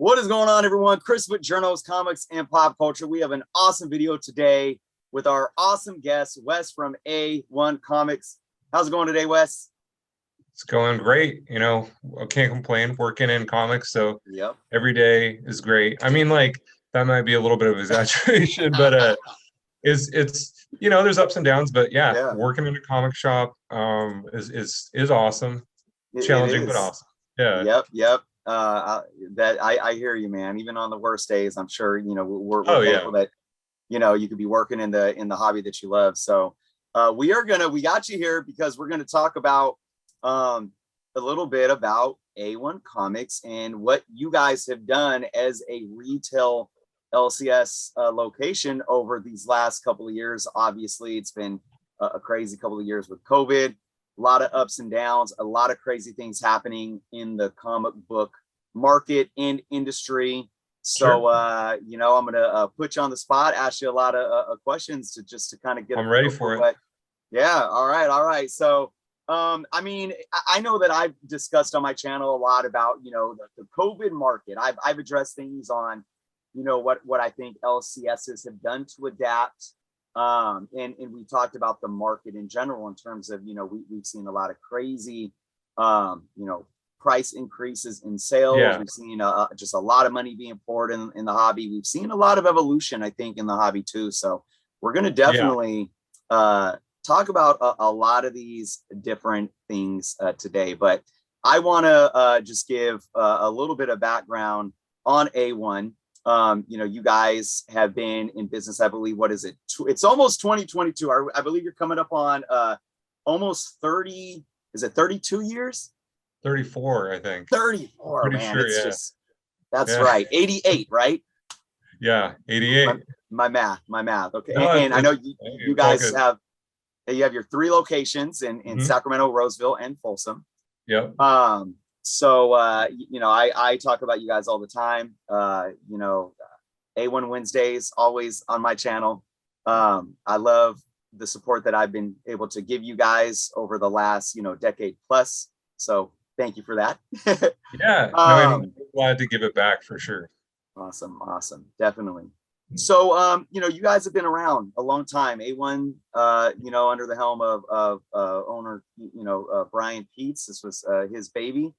What is going on, everyone? Chris with Journos, Comics, and Pop Culture. We have an awesome video today with our awesome guest, Wes from A-1 Comics. How's it going today, Wes? It's going great. I can't complain working in comics. So Yep. every day is great. I mean, like that might be a little bit of exaggeration, but it's there's ups and downs, but Yeah. working in a comic shop is awesome. It Challenging, but is. awesome. Yeah. Yep. I hear you, man. Even on the worst days, I'm sure we're Oh yeah. thankful that you could be working in the hobby that you love. So we got you here because we're gonna talk about a little bit about A1 Comics and what you guys have done as a retail LCS location over these last couple of years. Obviously, it's been a crazy couple of years with COVID, a lot of ups and downs, a lot of crazy things happening in the comic book market and industry. So, Sure. I'm going to put you on the spot, ask you a lot of questions to kind of get I'm a ready feel for it. what. Yeah. All right. So, I know that I've discussed on my channel a lot about, the COVID market. I've addressed things on, what I think LCSs have done to adapt. And we talked about the market in general in terms of, we've seen a lot of crazy, price increases in sales. Yeah. We've seen just a lot of money being poured in the hobby. We've seen a lot of evolution, I think, in the hobby too. So we're going to definitely talk about a lot of these different things today. But I want to just give a little bit of background on A1. You guys have been in business, I believe, what is it? It's almost 2022. I believe you're coming up on almost 30. Is it 32 years? 34, I think. 34, Pretty man. sure, It's yeah. just, that's Yeah. right. 88, right? Yeah, 88. My math. Okay. No, And I know you it's all guys good. have your three locations in Mhm. Sacramento, Roseville, and Folsom. Yep. So I talk about you guys all the time. A1 Wednesdays always on my channel. I love the support that I've been able to give you guys over the last decade plus. So thank you for that. Yeah. No, I'm glad to give it back for sure. Awesome. Definitely. So, you guys have been around a long time. A1, under the helm of owner, Brian Peets. This was his baby.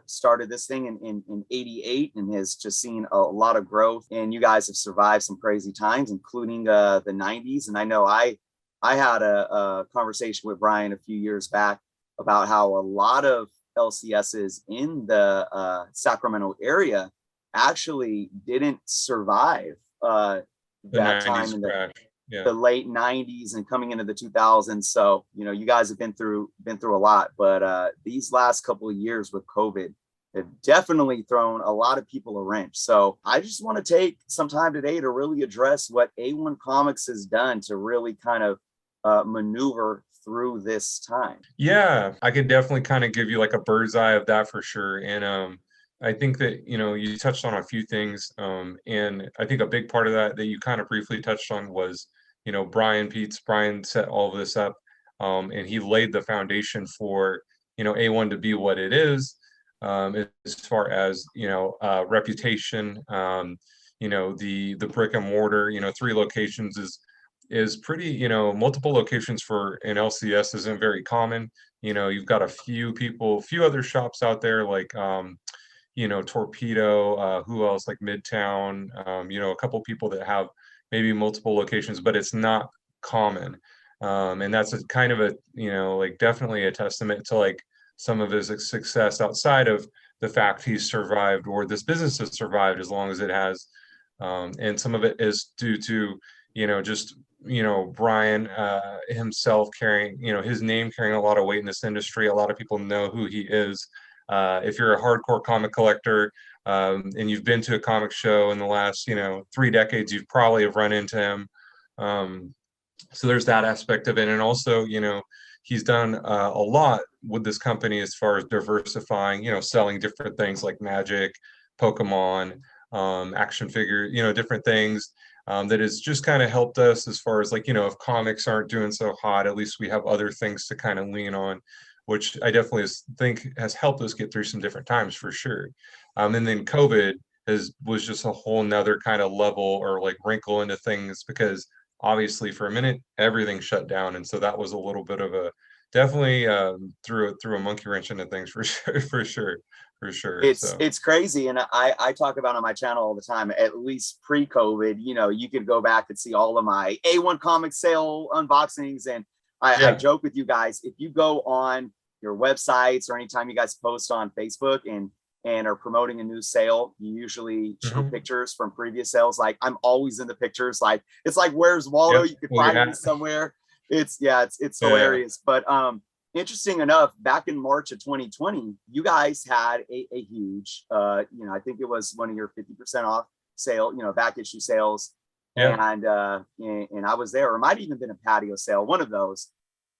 Started this thing in 88 and has just seen a lot of growth. And you guys have survived some crazy times, including the 90s. And I know I had a conversation with Brian a few years back about how a lot of LCSs in the Sacramento area actually didn't survive that time in the late 90s and coming into the 2000s. So you guys have been through a lot, but these last couple of years with COVID have definitely thrown a lot of people a wrench. So I just want to take some time today to really address what A1 Comics has done to really kind of maneuver through this time. Yeah, I could definitely kind of give you like a bird's eye of that for sure. And I think that you touched on a few things, and I think a big part of that you kind of briefly touched on was Brian Peets. Brian set all of this up, and he laid the foundation for A1 to be what it is, as far as reputation. The brick and mortar, three locations is pretty, multiple locations for an LCS isn't very common. You've got a few other shops out there like Torpedo, who else, like Midtown, a couple people that have maybe multiple locations, but it's not common. And that's a kind of a, like definitely a testament to like some of his success outside of the fact he's survived, or this business has survived as long as it has. And some of it is due to, just, Brian himself carrying, his name carrying a lot of weight in this industry. A lot of people know who he is. If you're a hardcore comic collector, and you've been to a comic show in the last 3 decades, you've probably have run into him. So there's that aspect of it. And also he's done a lot with this company as far as diversifying, selling different things like Magic, Pokemon, action figure, different things, that has just kind of helped us as far as like, if comics aren't doing so hot, at least we have other things to kind of lean on, which I definitely think has helped us get through some different times for sure. And then COVID was just a whole nother kind of level or like wrinkle into things, because obviously for a minute everything shut down, and so that was a little bit of a definitely threw a monkey wrench into things for sure, for sure. So It's crazy, and I talk about on my channel all the time. At least pre-COVID, you could go back and see all of my A1 comic sale unboxings, and I yeah. joke with you guys, if you go on your websites or anytime you guys post on Facebook and are promoting a new sale, you usually show Hmm. pictures from previous sales. Like, I'm always in the pictures. Like, it's like, where's Waldo? Yep. You could Well, find me somewhere. It's yeah. hilarious. But interesting enough, back in March of 2020, you guys had a huge, I think it was one of your 50% off sale, back issue sales. Yeah. And I was there, or it might have even been a patio sale, one of those.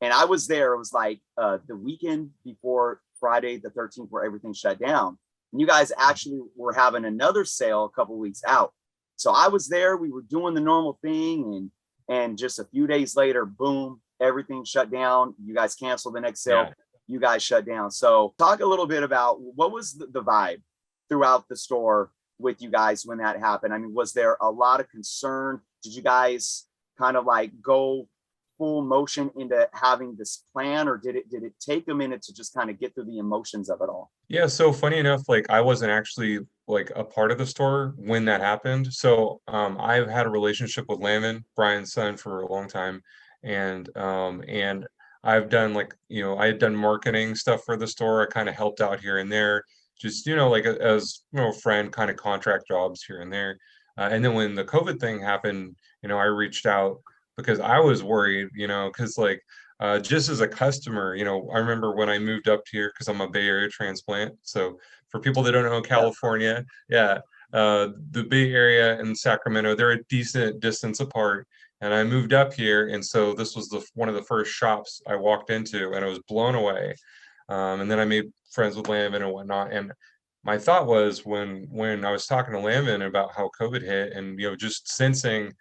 And I was there. It was like the weekend before Friday the 13th, where everything shut down. And you guys actually were having another sale a couple of weeks out. So I was there. We were doing the normal thing, and just a few days later, boom, everything shut down. You guys canceled the next sale. Yeah. You guys shut down. So talk a little bit about what was the vibe throughout the store with you guys when that happened. I mean, was there a lot of concern? Did you guys kind of like go full motion into having this plan, or did it take a minute to just kind of get through the emotions of it all? Yeah, so funny enough, like I wasn't actually like a part of the store when that happened. So I've had a relationship with Layman, Brian's son, for a long time. And I've done like, I had done marketing stuff for the store. I kind of helped out here and there, just, like as friend kind of contract jobs here and there. And then when the COVID thing happened, I reached out because I was worried, because like just as a customer, I remember when I moved up here because I'm a Bay Area transplant. So for people that don't know Yeah, California, yeah, the Bay Area and Sacramento, they're a decent distance apart. And I moved up here, and so this was one of the first shops I walked into, and I was blown away. And then I made friends with Landman and whatnot. And my thought was when I was talking to Landman about how COVID hit, and just sensing,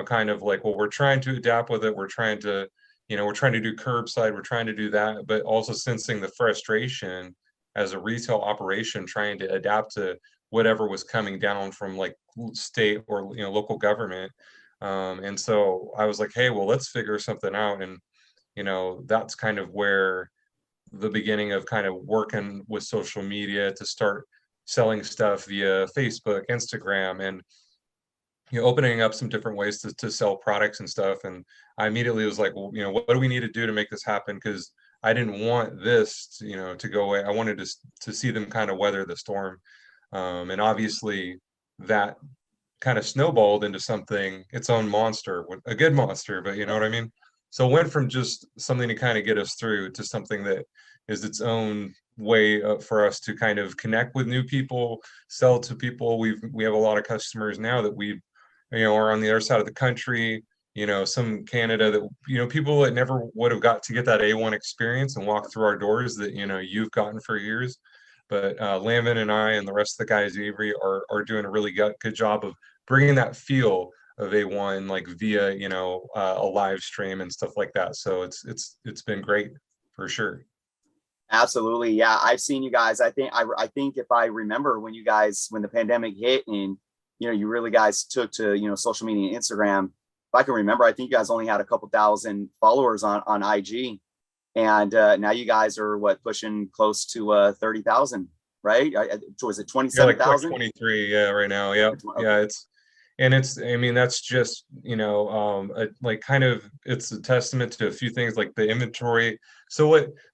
kind of like, well, we're trying to adapt with it. We're trying to do curbside, we're trying to do that, but also sensing the frustration as a retail operation trying to adapt to whatever was coming down from like state or local government. And so I was like, hey, well, let's figure something out. And that's kind of where the beginning of kind of working with social media to start selling stuff via Facebook, Instagram, and opening up some different ways to sell products and stuff. And I immediately was like, well, what do we need to do to make this happen? Because I didn't want this to, to go away. I wanted to see them kind of weather the storm. And obviously that kind of snowballed into something, its own monster, a good monster, but you know what I mean? So it went from just something to kind of get us through to something that is its own way for us to kind of connect with new people, sell to people. We have a lot of customers now that we are on the other side of the country, some Canada, that, people that never would have got to get that A1 experience and walk through our doors that, you've gotten for years. But Lamvin and I and the rest of the guys at Avery are doing a really good job of bringing that feel of A1 like via, a live stream and stuff like that. So it's been great for sure. absolutely. Yeah, I've seen you guys. I think if I remember when when the pandemic hit, and you really guys took to social media and Instagram. If I can remember, I think you guys only had a couple thousand followers on IG, and now you guys are what, pushing close to 30,000, right? Was it Yeah, twenty-seven like thousand? 23, yeah, right now. Yep. Okay. Yeah, I mean, that's just, like kind of, it's a testament to a few things like the inventory. So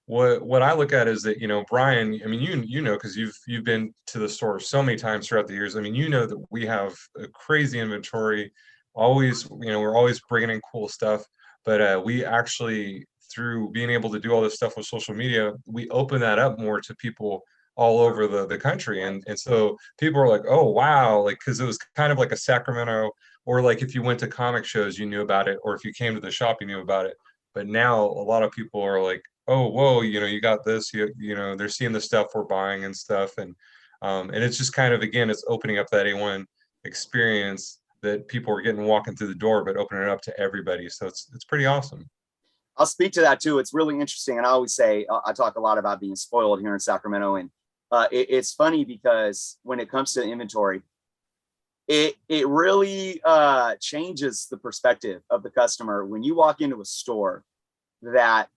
what I look at is that, Brian, I mean, because you've been to the store so many times throughout the years. I mean, that we have a crazy inventory, always, we're always bringing in cool stuff, but we actually, through being able to do all this stuff with social media, we open that up more to people all over the country. And so people are like, oh wow, like, because it was kind of like a Sacramento, or like if you went to comic shows you knew about it, or if you came to the shop you knew about it. But now a lot of people are like, oh whoa, you got this, they're seeing the stuff we're buying and stuff. And it's just kind of, again, it's opening up that A1 experience that people are getting walking through the door, but opening it up to everybody. So it's pretty awesome. I'll speak to that too. It's really interesting. And I always say, I talk a lot about being spoiled here in Sacramento. And it's funny because when it comes to inventory, it really changes the perspective of the customer when you walk into a store that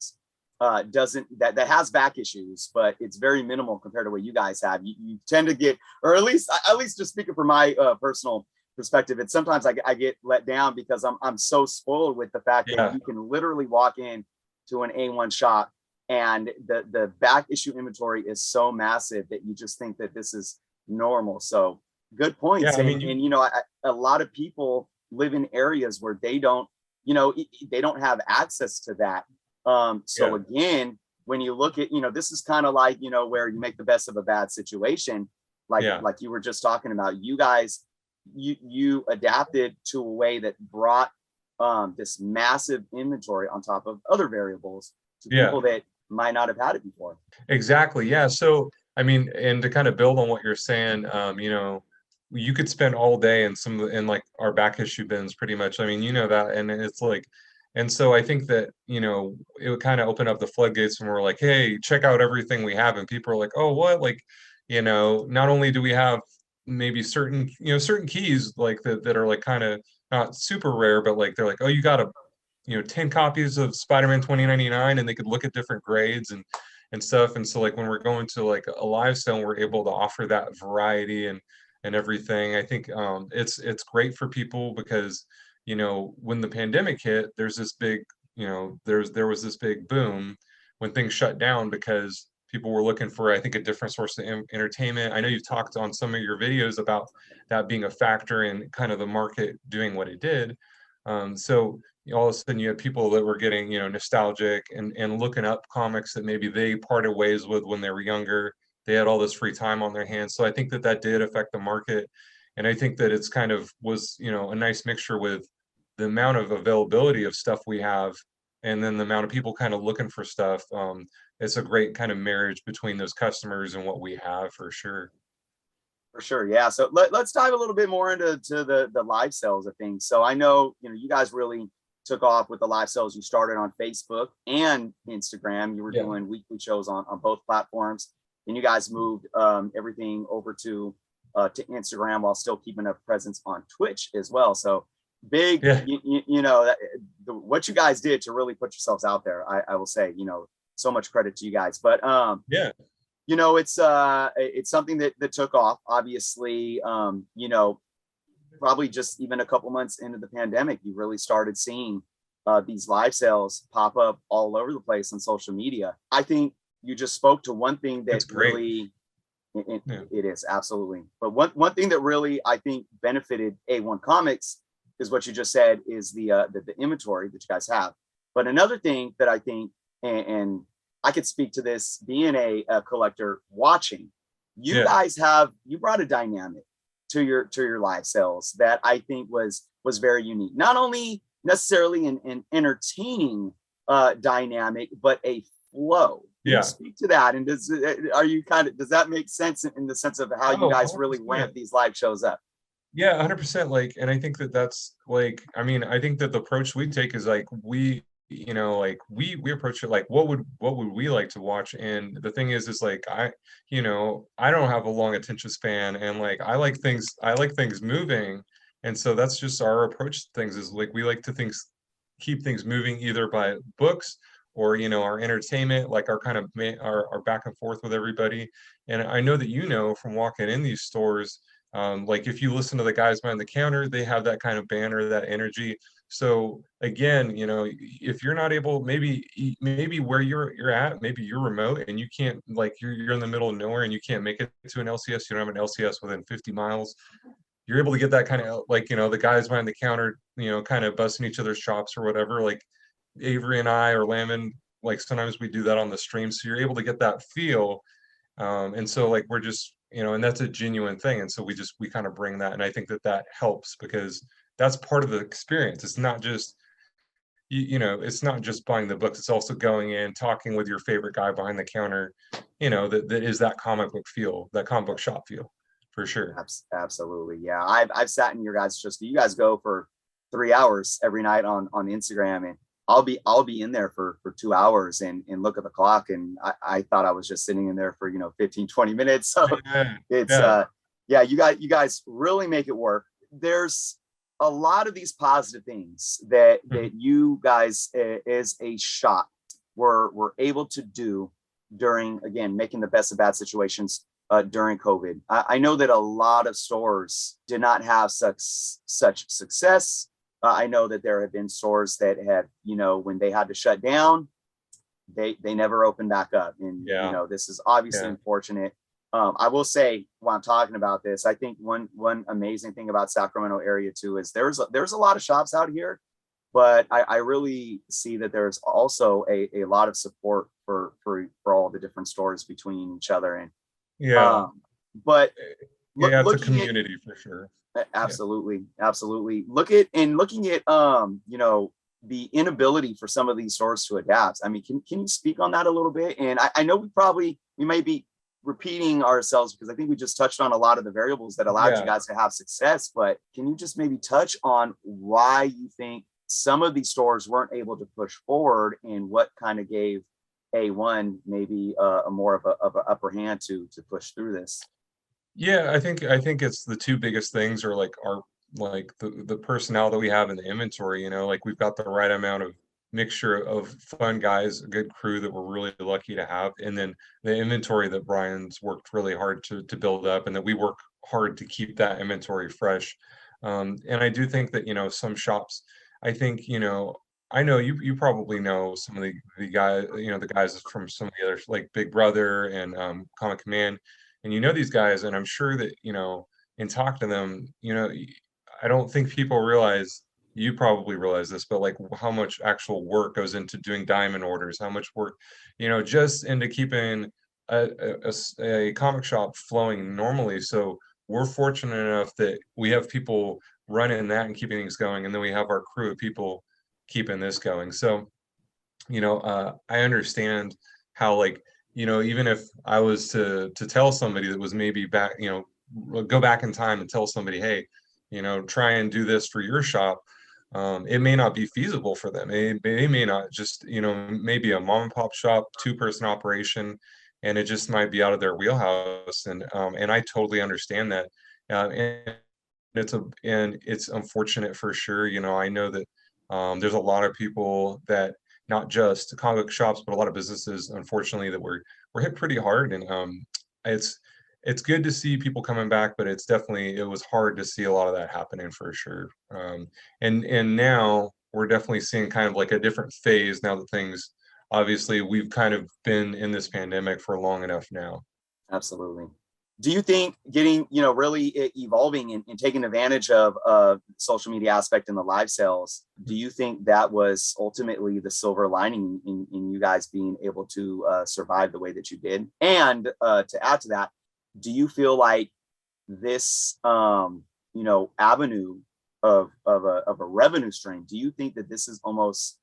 doesn't that has back issues, but it's very minimal compared to what you guys have. You tend to get, or at least just speaking from my personal perspective, it's sometimes I get let down because I'm so spoiled with the fact that Yeah. you can literally walk in to an A1 shop and the back issue inventory is so massive that you just think that this is normal. So good Yeah. points. I mean, And you know, a lot of people live in areas where they don't, you know, they don't have access to that. So yeah. again, when you look at, you know, this is kind of like, you know, where you make the best of a bad situation, Yeah. like you were just talking about. You guys, you adapted to a way that brought this massive inventory on top of other variables to Yeah. people that might not have had it before. Exactly. Yeah. So, I mean, and to kind of build on what you're saying, you know, you could spend all day in in like our back issue bins pretty much. I mean, you know that. And it's like, and so I think that, you know, it would kind of open up the floodgates and we're like, hey, check out everything we have. And people are like, oh, what? Like, you know, not only do we have maybe certain, you know, certain keys like that are like kind of not super rare, but like they're like, oh, you got a, you know, 10 copies of Spider-Man 2099, and they could look at different grades and stuff. And so like when we're going to like a live sale, we're able to offer that variety and everything. I think it's great for people because, you know, when the pandemic hit, there's this big, you know, there was this big boom when things shut down because people were looking for, I think, a different source of entertainment. I know you've talked on some of your videos about that being a factor in kind of the market doing what it did. So all of a sudden you had people that were getting, you know, nostalgic and looking up comics that maybe they parted ways with when they were younger. They had all this free time on their hands. So I think that that did affect the market. And I think that it's kind of was, you know, a nice mixture with the amount of availability of stuff we have and then the amount of people kind of looking for stuff. It's a great kind of marriage between those customers and what we have for sure. For sure. Yeah. So let's dive a little bit more into the live sales of things. So I know, you know, you guys really took off with the live sales. You started on Facebook and Instagram. You were Yeah. doing weekly shows on both platforms. And you guys moved everything over to Instagram while still keeping a presence on Twitch as well. So big, Yeah. you know, what you guys did to really put yourselves out there, I will say, you know, so much credit to you guys. But Yeah. you know, it's something that took off, obviously. You know, probably just even a couple months into the pandemic, you really started seeing these live sales pop up all over the place on social media. I think you just spoke to one thing that It's great. really Yeah. it is absolutely. But one thing that really I think benefited A1 Comics is what you just said is the inventory that you guys have. But another thing that I think, and I could speak to this being a collector watching, you Yeah. guys you brought a dynamic to your live sales that I think was very unique. Not only necessarily an entertaining dynamic, but a flow. Can you Yeah. speak to that? And does that make sense in the sense of how you Oh, guys really 100%. ramp these live shows up? Yeah, 100%. Like, and I think that that's like, I mean, I think that the approach we take is like we, you know, like we approach it like what would we like to watch? And the thing is like you know, I don't have a long attention span, and like I like things moving, and so that's just our approach to things is like we like to things keep things moving either by books or you know our entertainment, like our kind of our back and forth with everybody. And I know that you know from walking in these stores like if you listen to the guys behind the counter, they have that kind of banner, that energy. So again, you know, if you're not able, maybe where you're at, maybe you're remote and you can't like you're in the middle of nowhere and you can't make it to an LCS. You don't have an LCS within 50 miles. You're able to get that kind of like you know the guys behind the counter, you know, kind of busting each other's chops or whatever. Like Avery and I or Lamon, like sometimes we do that on the stream, so you're able to get that feel and so like we're just you know and that's a genuine thing and so we kind of bring that and I think that that helps because that's part of the experience. It's not just you know it's not just buying the books, it's also going in talking with your favorite guy behind the counter, you know, that is that comic book feel, that comic book shop feel for sure. Absolutely. Yeah. I've sat in your guys, just you guys go for 3 hours every night on Instagram, and I'll be in there for 2 hours and look at the clock. And I thought I was just sitting in there for, you know, 15, 20 minutes. So Yeah. it's Yeah. yeah, you guys really make it work. there's a lot of these positive things that Mhm. you guys as a shop were able to do during, again, making the best of bad situations during COVID. I know that a lot of stores did not have such success. I know that there have been stores that had, when they had to shut down, they never opened back up, and Yeah, this is obviously yeah, unfortunate. I will say, while I'm talking about this, I think one amazing thing about Sacramento area too is there's a lot of shops out here, but I really see that there's also a lot of support for all the different stores between each other. And yeah, but yeah. It's a looking at, community for sure. Yeah, absolutely looking at the inability for some of these stores to adapt. I mean, can you speak on that a little bit? And I know we may be repeating ourselves, because I think we just touched on a lot of the variables that allowed you yeah. guys to have success, but can you just maybe touch on why you think some of these stores weren't able to push forward, and what kind of gave A-1 maybe a more of an upper hand to push through this? Yeah, I think it's the two biggest things are like our like the personnel that we have in the inventory, like we've got the right amount of mixture of fun guys, a good crew that we're really lucky to have, and then the inventory that Brian's worked really hard to build up, and that we work hard to keep that inventory fresh. And I do think that, some shops, I think, I know you probably know some of the guys, the guys from some of the other like Big Brother and Comic Command, and these guys, and I'm sure that, and talk to them, I don't think people realize, you probably realize this, but like how much actual work goes into doing diamond orders, how much work, just into keeping a comic shop flowing normally. So we're fortunate enough that we have people running that and keeping things going, and then we have our crew of people keeping this going. So I understand how, like, even if I was to tell somebody that was maybe back, go back in time and tell somebody, hey, try and do this for your shop. It may not be feasible for them. They may not, just, maybe a mom and pop shop, two-person operation, and it just might be out of their wheelhouse. And I totally understand that. And it's unfortunate for sure. I know that there's a lot of people that, not just comic book shops, but a lot of businesses, unfortunately, that were hit pretty hard. And it's it's good to see people coming back, but it was hard to see a lot of that happening for sure. And now we're definitely seeing kind of like a different phase now that things, obviously, we've kind of been in this pandemic for long enough now. Absolutely. Do you think getting, really evolving and taking advantage of social media aspect in the live sales, do you think that was ultimately the silver lining in you guys being able to survive the way that you did? And to add to that, do you feel like this, avenue of a revenue stream, do you think that this is almost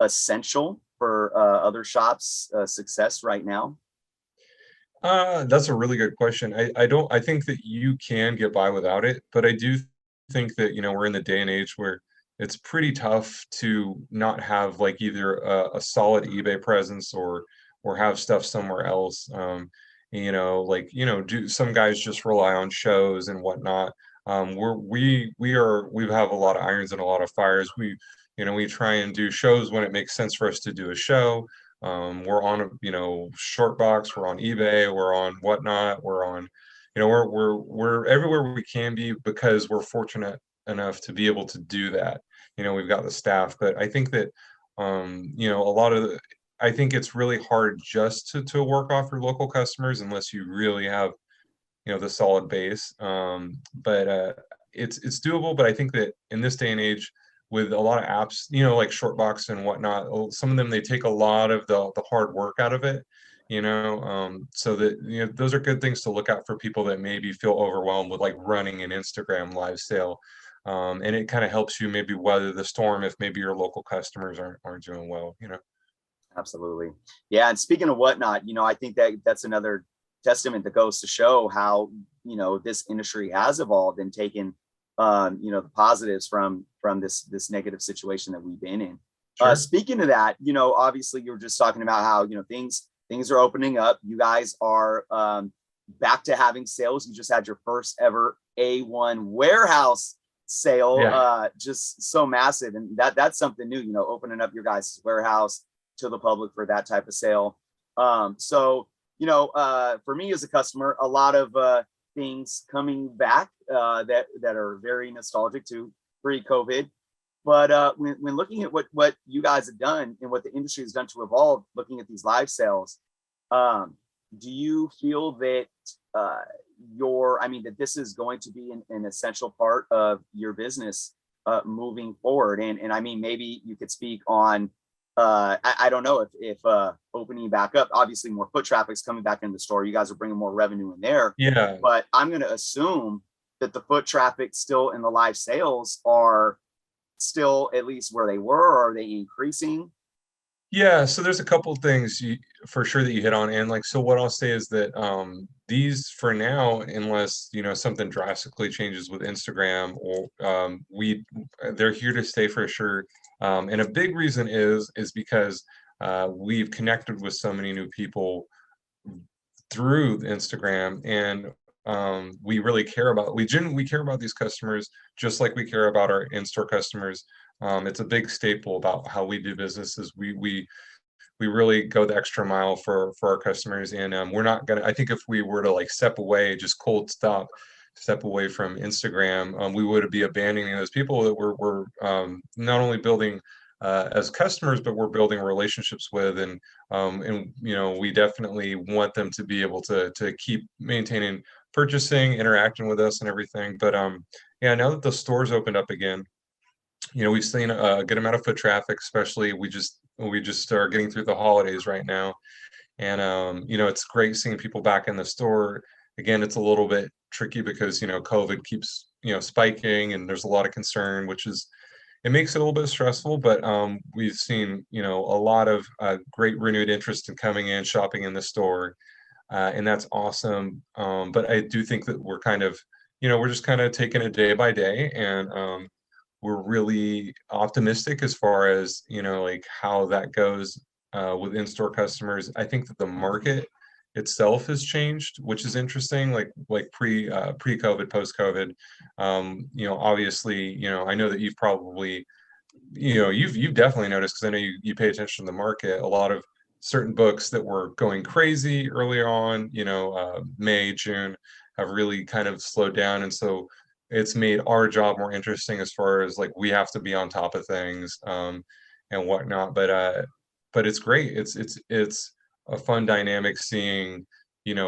essential for other shops' success right now? That's a really good question. I think that you can get by without it, but I do think that, we're in the day and age where it's pretty tough to not have like either a solid eBay presence or have stuff somewhere else. Like, do some guys just rely on shows and whatnot. We have a lot of irons and a lot of fires. We try and do shows when it makes sense for us to do a show. We're on, short box, we're on eBay, we're on whatnot, we're on, we're everywhere we can be, because we're fortunate enough to be able to do that. We've got the staff, but I think that, a lot of I think it's really hard just to work off your local customers unless you really have, the solid base. But it's doable. But I think that in this day and age, with a lot of apps, like Shortbox and whatnot, some of them, they take a lot of the hard work out of it. So that, those are good things to look out for people that maybe feel overwhelmed with like running an Instagram live sale. And it kind of helps you maybe weather the storm if maybe your local customers aren't doing well. Absolutely. Yeah. And speaking of whatnot, I think that that's another testament that goes to show how, this industry has evolved and taken, the positives from this negative situation that we've been in. Sure. Speaking of that, obviously you were just talking about how, things are opening up. You guys are back to having sales. You just had your first ever A-1 warehouse sale, Yeah. just so massive. And that's something new, you know, opening up your guys' warehouse to the public for that type of sale. So, you know, for me as a customer, a lot of things coming back that are very nostalgic to pre-COVID. But when looking at what you guys have done and what the industry has done to evolve, looking at these live sales, do you feel that I mean, that this is going to be an essential part of your business moving forward? And I mean, maybe you could speak on, I don't know if opening back up, obviously more foot traffic's coming back in the store. You guys are bringing more revenue in there, Yeah. but I'm going to assume that the foot traffic still in the live sales are still at least where they were, or are they increasing? Yeah, so there's a couple of things for sure that you hit on, and like, so what I'll say is that these for now, unless something drastically changes with Instagram, or they're here to stay for sure. And a big reason is because we've connected with so many new people through Instagram, and we really care about we care about these customers just like we care about our in-store customers. It's a big staple about how we do business is we really go the extra mile for our customers, and we're not gonna, I think if we were to like step away, just step away from Instagram, we would be abandoning those people that we're not only building as customers, but we're building relationships with, and we definitely want them to be able to keep maintaining purchasing, interacting with us and everything. But yeah, now that the stores opened up again, we've seen a good amount of foot traffic, especially we just are getting through the holidays right now. And it's great seeing people back in the store. Again, it's a little bit tricky because COVID keeps spiking, and there's a lot of concern, it makes it a little bit stressful. But we've seen a lot of great renewed interest in coming in, shopping in the store, and that's awesome. But I do think that we're just kind of taking it day by day, and we're really optimistic as far as like how that goes with in-store customers. I think that the market itself has changed, which is interesting, like pre-COVID, post-COVID. Obviously, I know that you've probably you've definitely noticed, because I know you pay attention to the market. A lot of certain books that were going crazy earlier on, May, June, have really kind of slowed down, and so it's made our job more interesting as far as like we have to be on top of things and whatnot. But it's great. It's a fun dynamic seeing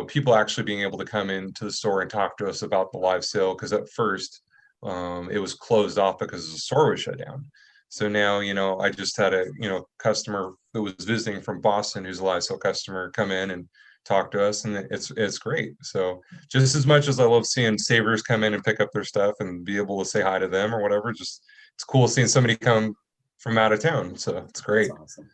people actually being able to come into the store and talk to us about the live sale, because at first it was closed off because the store was shut down. So now, I just had a customer that was visiting from Boston, who's a live sale customer, come in and talk to us, and it's great. So just as much as I love seeing savers come in and pick up their stuff and be able to say hi to them or whatever, just it's cool seeing somebody come from out of town. So it's That's great. awesome.